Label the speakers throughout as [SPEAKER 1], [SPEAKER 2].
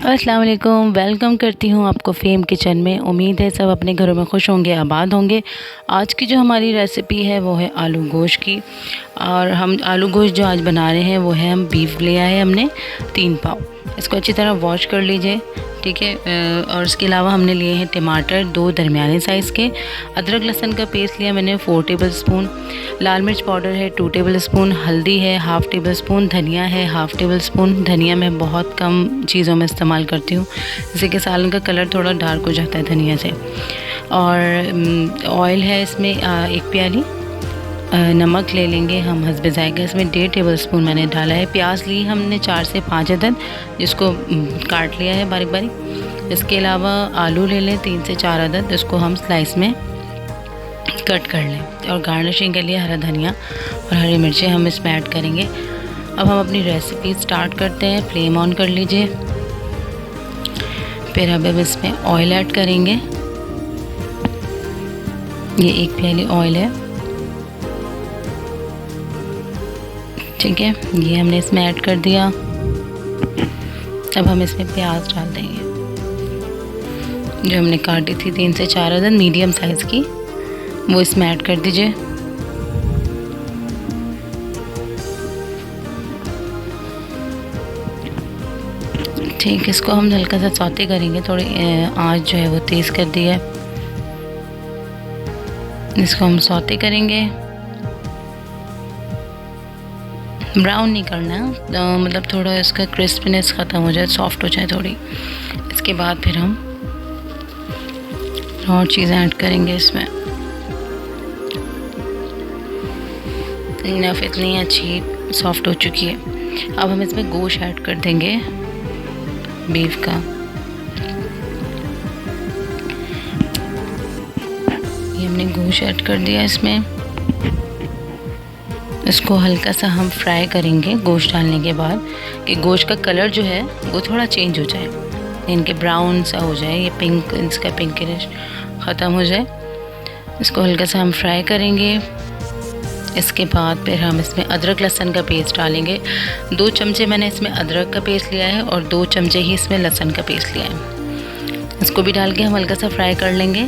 [SPEAKER 1] अस्सलाम वालेकुम, वेलकम करती हूँ आपको फ़ेम किचन में। उम्मीद है सब अपने घरों में खुश होंगे, आबाद होंगे। आज की जो हमारी रेसिपी है वो है आलू गोश्त की। और हम आलू गोश्त जो आज बना रहे हैं वो है, हम बीफ लिया है हमने 3 पाव। इसको अच्छी तरह वॉश कर लीजिए, ठीक है। और इसके अलावा हमने लिए हैं टमाटर 2 दरमियाने साइज़ के। अदरक लहसुन का पेस्ट लिया मैंने 4 टेबल स्पून। लाल मिर्च पाउडर है 2 टेबल स्पून। हल्दी है हाफ़ टेबल स्पून। धनिया है हाफ़ टेबल स्पून। धनिया मैं बहुत कम चीज़ों में इस्तेमाल करती हूँ, जैसे कि सालन का कलर थोड़ा डार्क हो जाता है धनिया से। और ऑयल है इसमें 1 प्याली। नमक ले लेंगे हम हस्बे ज़ायक़ा, इसमें 1.5 टेबल स्पून मैंने डाला है। प्याज ली हमने 4 से 5 अदद, जिसको काट लिया है बारीक बारीक। इसके अलावा आलू ले लें 3 से 4 अदद, इसको हम स्लाइस में कट कर लें। और गार्निशिंग के लिए हरा धनिया और हरी मिर्चें हम इसमें ऐड करेंगे। अब हम अपनी रेसिपी स्टार्ट करते हैं। फ्लेम ऑन कर लीजिए। फिर अब इसमें ऑयल ऐड करेंगे। ये 1 प्याली ऑयल है, ठीक है। ये हमने इसमें ऐड कर दिया। अब हम इसमें प्याज डाल देंगे, जो हमने काटी थी 3 से 4 अदद मीडियम साइज़ की, वो इसमें ऐड कर दीजिए। ठीक, इसको हम हल्का सा सौते करेंगे। थोड़ी आंच जो है वो तेज़ कर दी है। इसको हम सौते करेंगे, ब्राउन नहीं करना, मतलब थोड़ा इसका क्रिस्पीनेस ख़त्म हो जाए, सॉफ्ट हो जाए थोड़ी। इसके बाद फिर हम और चीज़ें ऐड करेंगे इसमें। नफ़ इतनी अच्छी सॉफ्ट हो चुकी है। अब हम इसमें गोश्त ऐड कर देंगे बीफ का। ये हमने गोश्त ऐड कर दिया इसमें। इसको हल्का सा हम फ्राई करेंगे गोश्त डालने के बाद, कि गोश्त का कलर जो है वो थोड़ा चेंज हो जाए, इनके ब्राउन सा हो जाए, ये पिंक, इसका पिंकिश ख़त्म हो जाए। इसको हल्का सा हम फ्राई करेंगे। इसके बाद फिर हम इसमें अदरक लहसुन का पेस्ट डालेंगे। 2 चमचे मैंने इसमें अदरक का पेस्ट लिया है और 2 चमचे ही इसमें लहसुन का पेस्ट लिया है। इसको भी डाल के हम हल्का सा फ्राई कर लेंगे।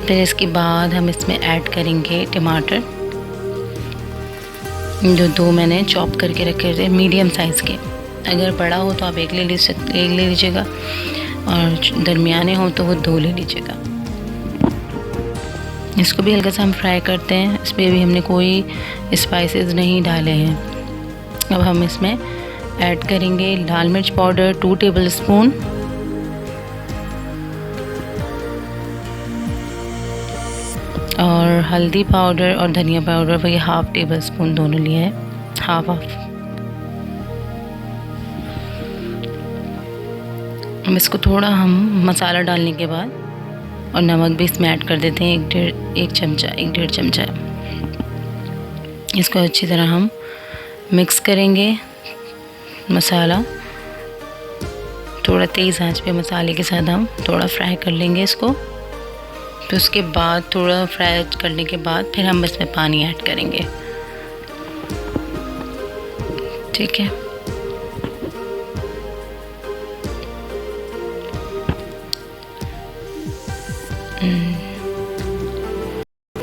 [SPEAKER 1] फिर इसके बाद हम इसमें ऐड करेंगे टमाटर, जो 2 मैंने चॉप करके रखे थे मीडियम साइज़ के। अगर बड़ा हो तो आप 1 ले लीजिएगा, और दरमियाने हो तो वो 2 ले लीजिएगा। इसको भी हल्का सा हम फ्राई करते हैं। इसमें भी हमने कोई स्पाइसेस नहीं डाले हैं। अब हम इसमें ऐड करेंगे लाल मिर्च पाउडर 2 टेबल स्पून। और हल्दी पाउडर और धनिया पाउडर वही हाफ़ टेबल स्पून दोनों लिए है, हाफ। हम इसको थोड़ा हम मसाला डालने के बाद और नमक भी इसमें ऐड कर देते हैं, 1.5 चमचा। इसको अच्छी तरह हम मिक्स करेंगे। मसाला थोड़ा तेज़ आंच पे मसाले के साथ हम थोड़ा फ्राई कर लेंगे इसको। तो उसके बाद थोड़ा फ्राई करने के बाद फिर हम इसमें पानी ऐड करेंगे, ठीक है।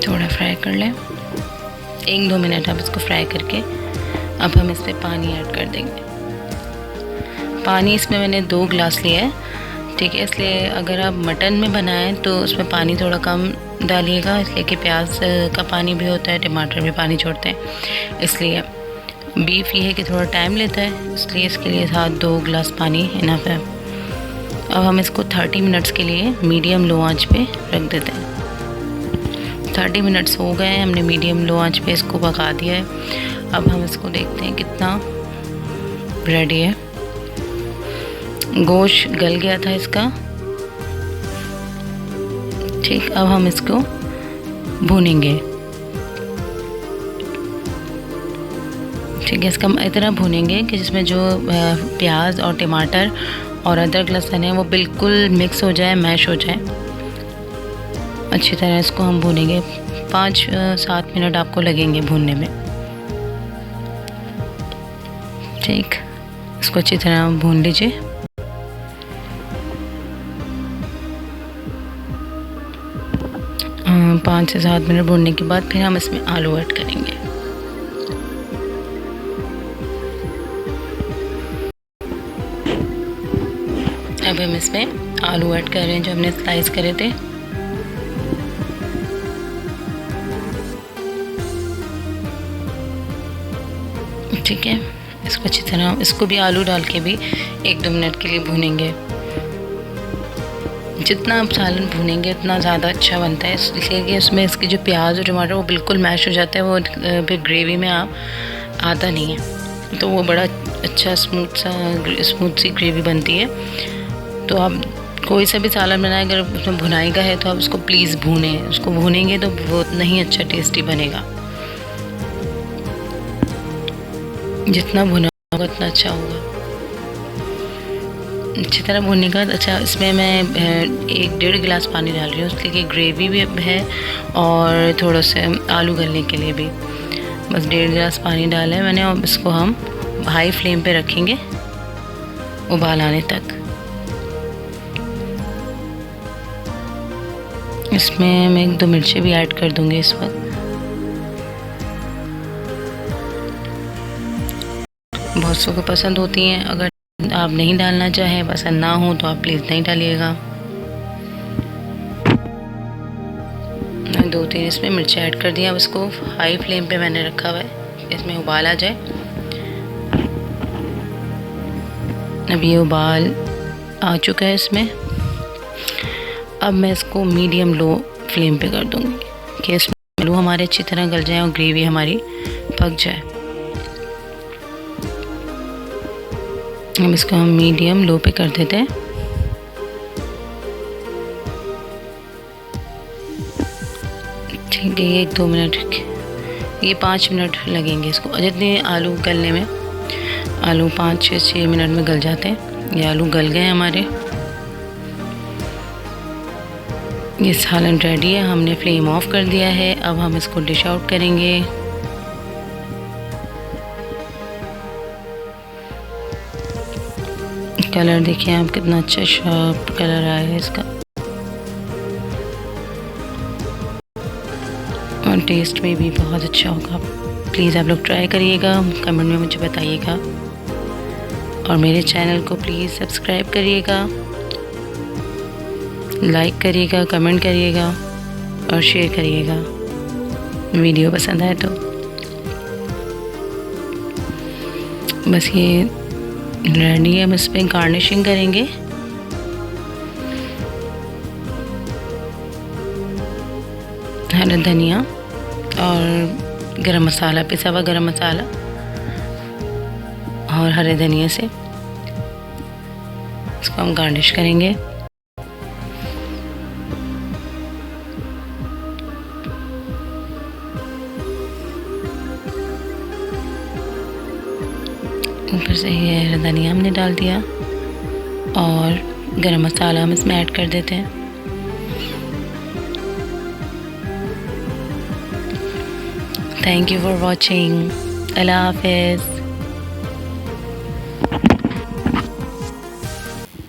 [SPEAKER 1] थोड़ा फ्राई कर लें, 1-2 मिनट आप इसको फ्राई करके अब हम इसमें पानी ऐड कर देंगे। पानी इसमें मैंने 2 गिलास लिया है, ठीक है। इसलिए अगर आप मटन में बनाएं तो उसमें पानी थोड़ा कम डालिएगा, इसलिए कि प्याज का पानी भी होता है, टमाटर भी पानी छोड़ते हैं। इसलिए बीफ ये है कि थोड़ा टाइम लेता है, इसलिए इसके लिए साथ 2 गिलास पानी इनफ है। अब हम इसको 30 मिनट्स के लिए मीडियम लो आंच पे रख देते हैं। 30 मिनट्स हो गए हैं, हमने मीडियम लो आंच पे इसको पका दिया है। अब हम इसको देखते हैं कितना रेडी है। गोश्त गल गया था इसका, ठीक। अब हम इसको भूनेंगे, ठीक है। इसका इतना भूनेंगे कि जिसमें जो प्याज और टमाटर और अदरक लहसुन है वो बिल्कुल मिक्स हो जाए, मैश हो जाए। अच्छी तरह इसको हम भूनेंगे। 5-7 मिनट आपको लगेंगे भूनने में। ठीक, इसको अच्छी तरह भून लीजिए। पाँच से 7 मिनट भूनने के बाद फिर हम इसमें आलू ऐड करेंगे। अब हम इसमें आलू ऐड कर रहे हैं जो हमने स्लाइस करे थे। ठीक है, इसको अच्छी तरह, इसको भी आलू डाल के भी 1-2 मिनट के लिए भूनेंगे। जितना आप सालन भूनेंगे उतना ज़्यादा अच्छा बनता है, इसलिए कि उसमें इसके जो प्याज और टमाटर वो बिल्कुल मैश हो जाता है, वो फिर ग्रेवी में आप आता नहीं है, तो वो बड़ा अच्छा स्मूथ सी ग्रेवी बनती है। तो आप कोई सा भी सालन बनाए, अगर उसमें भुनाई का है तो आप उसको प्लीज़ भूनें, उसको भूनेंगे तो वो उतना ही अच्छा टेस्टी बनेगा। जितना भुना होगा उतना अच्छा होगा। अच्छी तरह भूनने के बाद, अच्छा इसमें मैं 1-1.5 गिलास पानी डाल रही हूँ, उसके लिए ग्रेवी भी है और थोड़ा सा आलू गलने के लिए भी। बस 1.5 गिलास पानी डाला है मैंने, और इसको हम हाई फ्लेम पे रखेंगे उबाल आने तक। इसमें मैं 1-2 मिर्चें भी ऐड कर दूँगी इस वक्त। बहुत सौ को पसंद होती हैं, अगर आप नहीं डालना चाहें, पसंद ना हो तो आप प्लीज़ नहीं डालिएगा। 2-3 इसमें मिर्ची ऐड कर दिया। अब इसको हाई फ्लेम पे मैंने रखा हुआ है, इसमें उबाल आ जाए। अब ये उबाल आ चुका है इसमें। अब मैं इसको मीडियम लो फ्लेम पे कर दूँगी कि इसमें आलू हमारे अच्छी तरह गल जाए और ग्रेवी हमारी पक जाए। अब इसको हम मीडियम लो पे कर देते हैं। ठीक है, ये 1-2 मिनट, ये 5 मिनट लगेंगे इसको। जितने आलू गलने में, आलू 5-6 मिनट में गल जाते हैं। ये आलू गल गए हमारे। ये सालन रेडी है, हमने फ्लेम ऑफ कर दिया है। अब हम इसको डिश आउट करेंगे। कलर देखिए आप, कितना अच्छा शार्प कलर आया है इसका, और टेस्ट में भी बहुत अच्छा होगा। प्लीज़ आप लोग ट्राई करिएगा, कमेंट में मुझे बताइएगा, और मेरे चैनल को प्लीज़ सब्सक्राइब करिएगा, लाइक करिएगा, कमेंट करिएगा और शेयर करिएगा वीडियो पसंद आए तो। बस ये रेडी है। हम इस पर गार्निशिंग करेंगे। हरा धनिया और गरम मसाला, पिसा हुआ गरम मसाला और हरे धनिया से इसको हम गार्निश करेंगे। ऊपर से ये हरा धनिया हमने डाल दिया और गरम मसाला हम इसमें ऐड कर देते हैं। Thank you for watching. अल्लाह हाफ़िज़।